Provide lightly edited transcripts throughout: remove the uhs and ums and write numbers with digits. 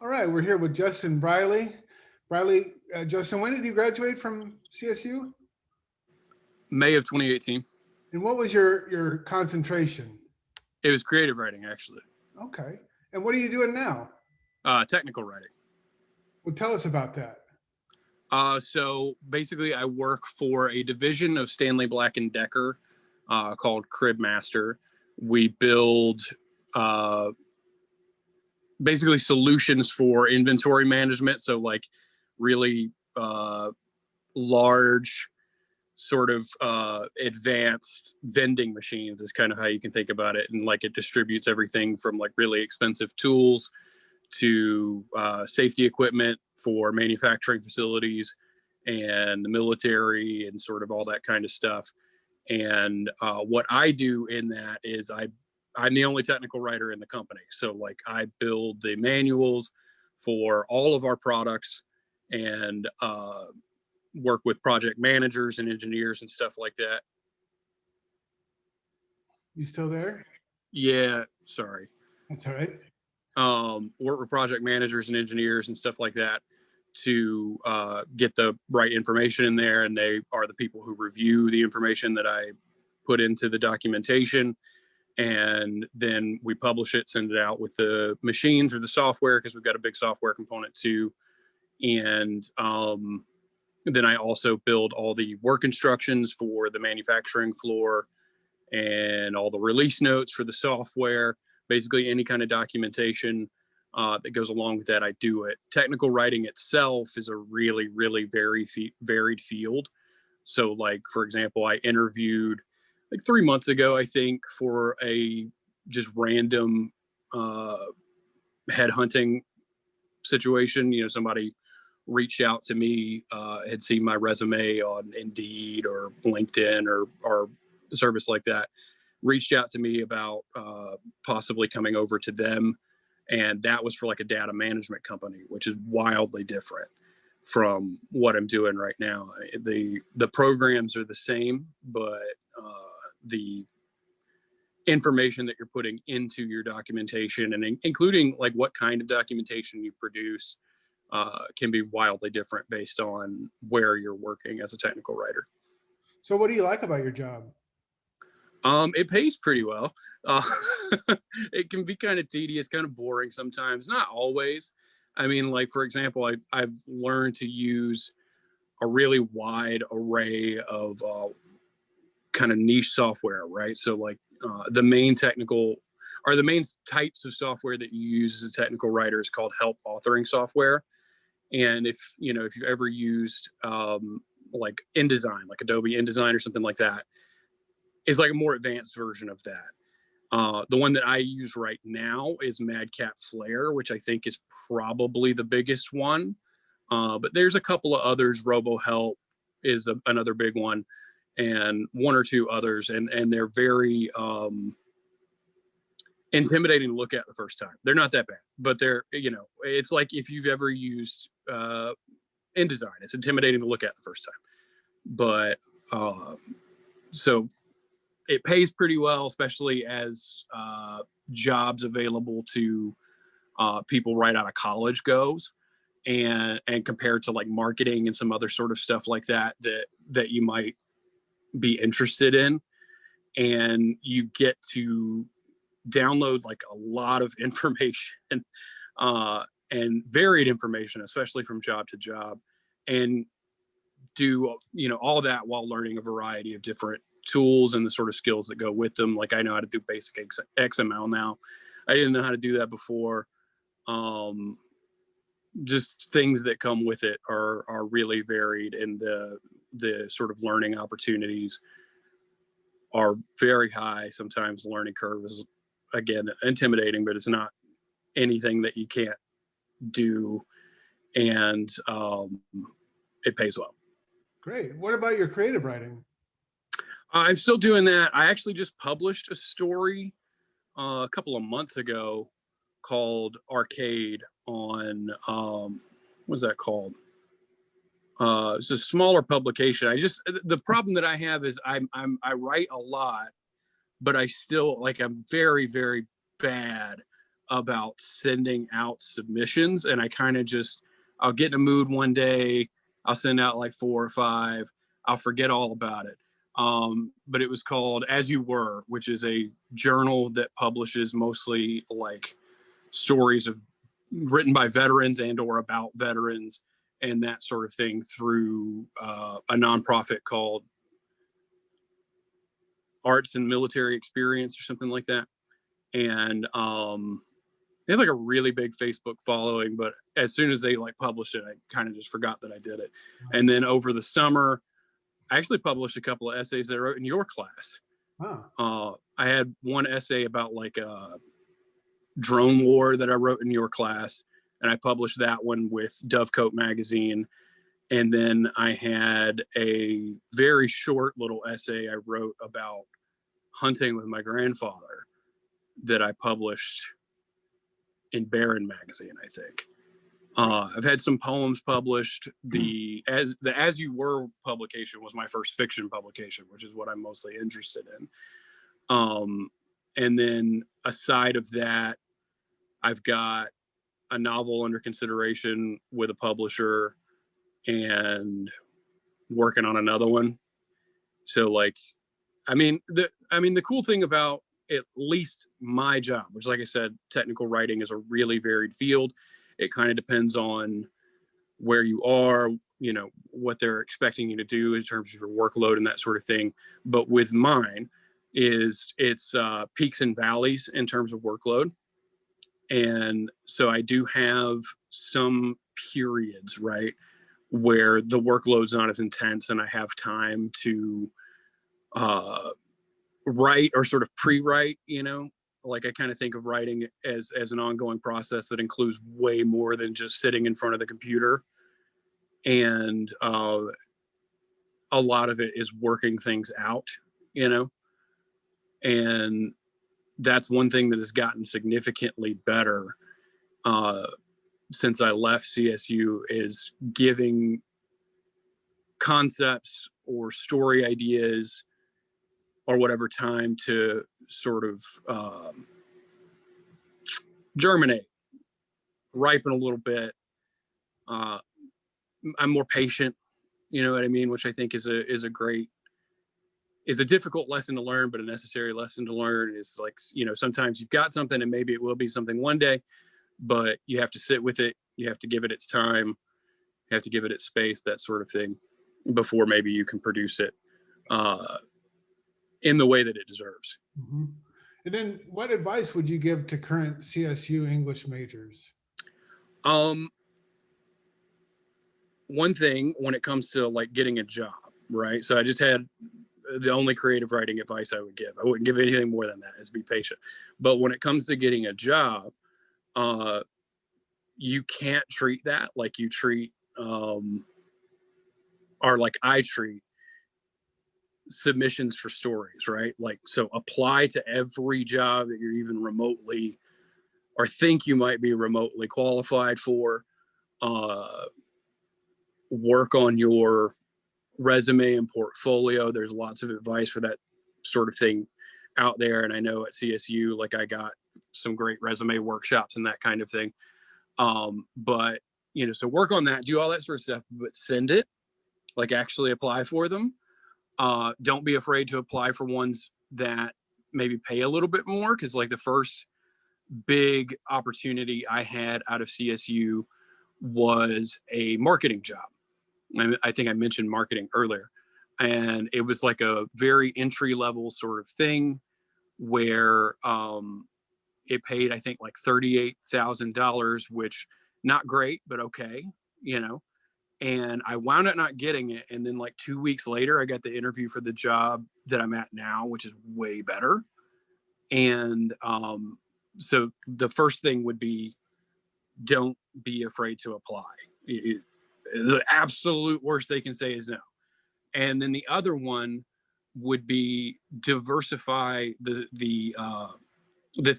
All right, we're here with Justin Briley. Justin, when did you graduate from CSU? May of 2018. And what was your concentration? It was creative writing, actually. Okay. And what are you doing now? Technical writing. Well, tell us about that. So basically, I work for a division of Stanley Black and Decker called Crib Master. We build uh, basically solutions for inventory management. So like really large sort of advanced vending machines is kind of how you can think about it. And like it distributes everything from like really expensive tools to safety equipment for manufacturing facilities and the military and sort of all that kind of stuff. And what I do in that is I'm the only technical writer in the company. So like I build the manuals for all of our products and work with project managers and engineers and stuff like that. You still there? Yeah, sorry. That's all right. Work with project managers and engineers and stuff like that to get the right information in there. And they are the people who review the information that I put into the documentation. And then we publish it, send it out with the machines or the software, because we've got a big software component too. And then I also build all the work instructions for the manufacturing floor and all the release notes for the software. Basically any kind of documentation that goes along with that, I do it. Technical writing itself is a really, really varied field. So like, for example, I interviewed like 3 months ago, I think, for a just random headhunting situation. You know, somebody reached out to me, had seen my resume on Indeed or LinkedIn or a service like that, reached out to me about possibly coming over to them. And that was for like a data management company, which is wildly different from what I'm doing right now. The programs are the same, but the information that you're putting into your documentation and including like what kind of documentation you produce can be wildly different based on where you're working as a technical writer. So what do you like about your job? It pays pretty well. Uh, it can be kind of tedious, kind of boring sometimes, not always. I mean, like, for example, I've learned to use a really wide array of kind of niche software, right? So like the main types of software that you use as a technical writer is called help authoring software. And if you've ever used like InDesign, like Adobe InDesign or something like that, is like a more advanced version of that. The one that I use right now is Madcap Flare, which I think is probably the biggest one. But there's a couple of others. RoboHelp is another big one, and one or two others, and they're very intimidating to look at the first time. They're not that bad, but it's like if you've ever used InDesign, it's intimidating to look at the first time. But so it pays pretty well, especially as jobs available to people right out of college goes, and compared to like marketing and some other sort of stuff like that you might be interested in. And you get to download like a lot of information and varied information, especially from job to job, and do all that while learning a variety of different tools and the sort of skills that go with them. Like I know how to do basic XML now. I didn't know how to do that before. Just things that come with it are really varied, and the sort of learning opportunities are very high. Sometimes the learning curve is, again, intimidating, but it's not anything that you can't do, and it pays well. Great. What about your creative writing? I'm still doing that. I actually just published a story a couple of months ago called Arcade on what's that called? It's a smaller publication. The problem that I have is I write a lot, but I still I'm very, very bad about sending out submissions. And I kind of just, I'll get in a mood one day, I'll send out like 4 or 5, I'll forget all about it. But it was called As You Were, which is a journal that publishes mostly like stories of written by veterans and or about veterans and that sort of thing through a nonprofit called Arts and Military Experience or something like that. And they have like a really big Facebook following, but as soon as they like published it, I kind of just forgot that I did it. And then over the summer, I actually published a couple of essays that I wrote in your class. Wow. I had one essay about like a drone war that I wrote in your class, and I published that one with Dovecote magazine. And then I had a very short little essay I wrote about hunting with my grandfather that I published in Barron magazine, I think. I've had some poems published. The As You Were publication was my first fiction publication, which is what I'm mostly interested in. And then aside of that, I've got a novel under consideration with a publisher and working on another one. So like, the cool thing about at least my job, which like I said, technical writing is a really varied field. It kind of depends on where you are, you know, what they're expecting you to do in terms of your workload and that sort of thing. But with mine it's peaks and valleys in terms of workload. And so I do have some periods, right, where the workload's not as intense and I have time to write or sort of pre-write, you know, like I kind of think of writing as an ongoing process that includes way more than just sitting in front of the computer. And a lot of it is working things out, you know, and that's one thing that has gotten significantly better since I left CSU is giving concepts or story ideas or whatever time to sort of germinate, ripen a little bit. I'm more patient, you know what I mean, which I think is a difficult lesson to learn, but a necessary lesson to learn. Is like, you know, sometimes you've got something and maybe it will be something one day, but you have to sit with it. You have to give it its time. You have to give it its space, that sort of thing, before maybe you can produce it in the way that it deserves. Mm-hmm. And then what advice would you give to current CSU English majors? One thing when it comes to like getting a job, right? So I just had the only creative writing advice I would give. I wouldn't give anything more than that, is be patient. But when it comes to getting a job, you can't treat that like you treat or like I treat submissions for stories, right? Like, so apply to every job that you're even remotely or think you might be remotely qualified for. Work on your resume and portfolio. There's lots of advice for that sort of thing out there. And I know at CSU, like I got some great resume workshops and that kind of thing. But, you know, so work on that, do all that sort of stuff, but send it, like actually apply for them. Don't be afraid to apply for ones that maybe pay a little bit more. Cause like the first big opportunity I had out of CSU was a marketing job. I think I mentioned marketing earlier, and it was like a very entry level sort of thing where it paid, I think, like $38,000, which not great, but okay, you know. And I wound up not getting it, and then like 2 weeks later, I got the interview for the job that I'm at now, which is way better. And so the first thing would be, don't be afraid to apply. The absolute worst they can say is no. And then the other one would be diversify the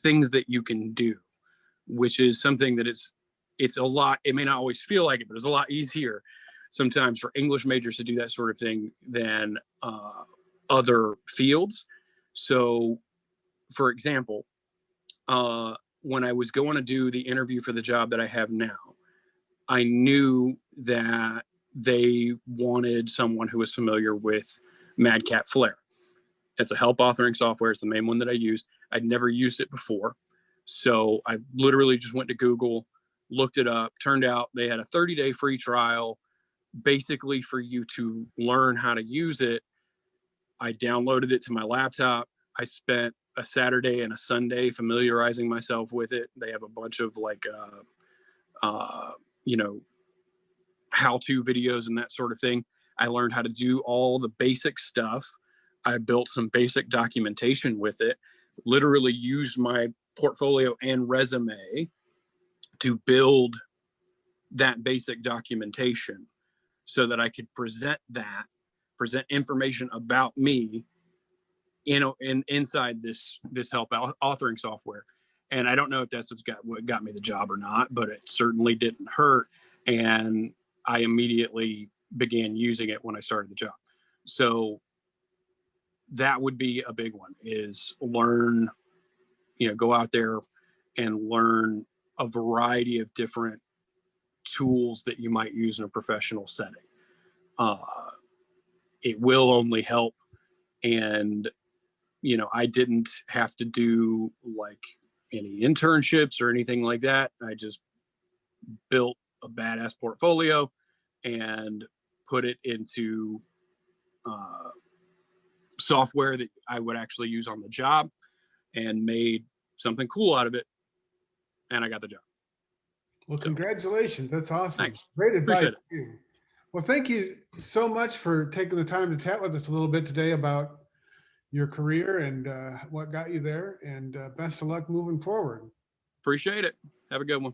things that you can do, which is something that it's a lot. It may not always feel like it, but it's a lot easier sometimes for English majors to do that sort of thing than other fields. So, for example, when I was going to do the interview for the job that I have now, I knew that they wanted someone who was familiar with Madcat Flare. It's a help authoring software. It's the main one that I used. I'd never used it before. So I literally just went to Google, looked it up. Turned out they had a 30-day free trial, basically for you to learn how to use it. I downloaded it to my laptop. I spent a Saturday and a Sunday familiarizing myself with it. They have a bunch of like, you know, how-to videos and that sort of thing. I learned how to do all the basic stuff. I built some basic documentation with it, literally used my portfolio and resume to build that basic documentation so that I could present information about me inside this help authoring software. And I don't know if that's what got me the job or not, but it certainly didn't hurt. And I immediately began using it when I started the job. So that would be a big one, is learn, go out there and learn a variety of different tools that you might use in a professional setting. It will only help. And, I didn't have to do like any internships or anything like that. I just built a badass portfolio and put it into software that I would actually use on the job and made something cool out of it. And I got the job. Well, congratulations. That's awesome. Thanks. Great advice. Appreciate it. Too. Well, thank you so much for taking the time to chat with us a little bit today about your career and what got you there, and best of luck moving forward. Appreciate it. Have a good one.